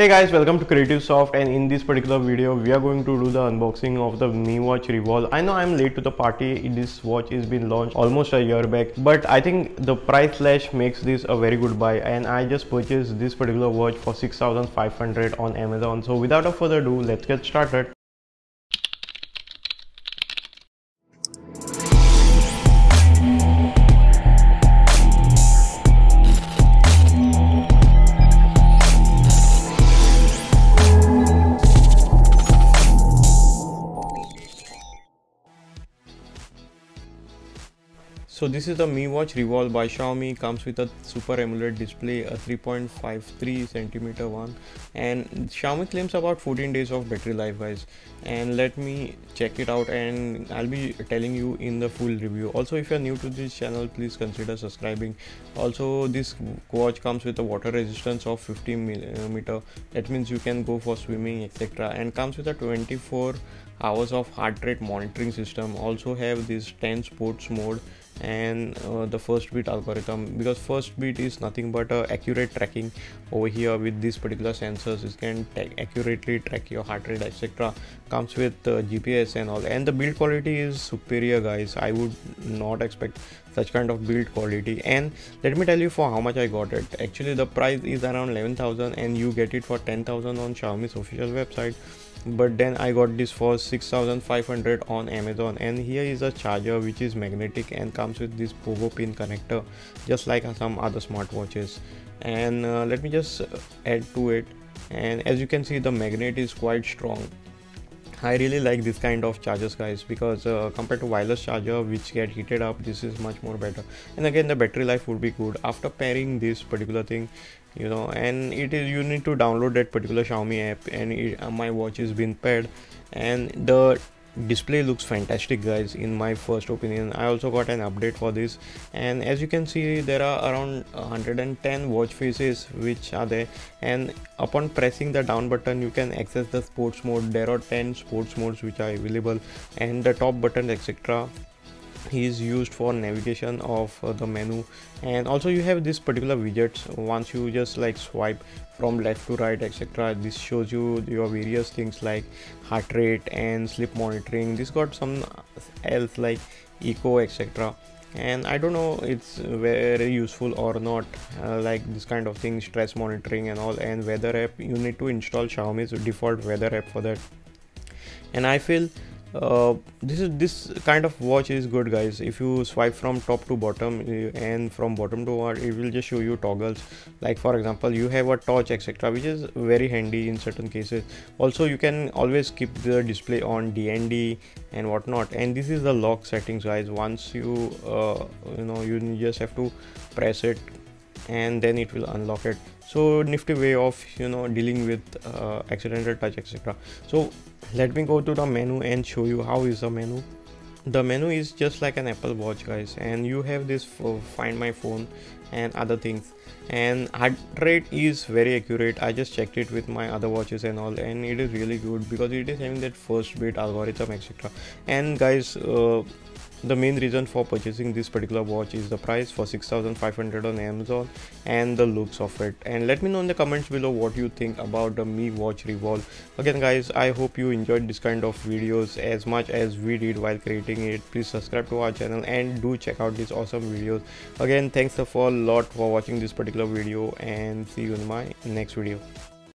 Hey guys, welcome to Creative Soft, and in this particular video we are going to do the unboxing of the Mi Watch Revolve. I know I'm late to the party. This watch is been launched almost a year back, but I think the price slash makes this a very good buy, and I just purchased this particular watch for 6,500 on Amazon. So without a further ado, let's get started. So this is the Mi Watch Revolve by Xiaomi. Comes with a Super AMOLED display, a 3.53 centimeter one, and Xiaomi claims about 14 days of battery life, guys. And let me check it out, and I'll be telling you in the full review. Also, if you're new to this channel, please consider subscribing. Also, this watch comes with a water resistance of 50 millimeter. That means you can go for swimming, etc. And comes with a 24 hours of heart rate monitoring system. Also have this 10 sports mode and the Firstbeat algorithm, because Firstbeat is nothing but accurate tracking. Over here with these particular sensors, it can accurately track your heart rate, etc. Comes with GPS and all, and the build quality is superior, guys. I would not expect such kind of build quality. And let me tell you for how much I got it. Actually the price is around 11,000 and you get it for 10,000 on Xiaomi's official website, but then I got this for 6,500 on Amazon. And here is a charger which is magnetic and comes with this pogo pin connector, just like some other smartwatches. And let me just add to it, and as you can see, the magnet is quite strong. I really like this kind of chargers, guys, because compared to wireless charger which get heated up, this is much more better. And again, the battery life would be good after pairing this particular thing, you know. And it is, you need to download that particular Xiaomi app, and my watch is been paired, and the display looks fantastic, guys, in my first opinion. I also got an update for this, and as you can see, there are around 110 watch faces which are there, and upon pressing the down button you can access the sports mode. There are 10 sports modes which are available, and the top button, etc., is used for navigation of the menu. And also you have this particular widgets. Once you just like swipe from left to right, etc., this shows you your various things like heart rate and sleep monitoring. This got some else like eco, etc., and I don't know it's very useful or not, like this kind of thing, stress monitoring and all. And weather app, you need to install Xiaomi's default weather app for that. And I feel this kind of watch is good, guys. If you swipe from top to bottom and from bottom to up, it will just show you toggles. Like for example, you have a torch, etc., which is very handy in certain cases. Also you can always keep the display on DND and whatnot. And this is the lock settings, guys. Once you you just have to press it and then it will unlock it. So nifty way of dealing with accidental touch, etc. So let me go to the menu and show you how is the menu. The menu is just like an Apple Watch, guys, and you have this find my phone and other things. And heart rate is very accurate. I just checked it with my other watches and all, and it is really good because it is having that Firstbeat algorithm, etc. And guys, the main reason for purchasing this particular watch is the price for 6,500 on Amazon and the looks of it. And let me know in the comments below what you think about the Mi Watch Revolve. Again, guys, I hope you enjoyed this kind of videos as much as we did while creating it. Please subscribe to our channel and do check out these awesome videos. Again, thanks a lot for watching this particular video, and see you in my next video.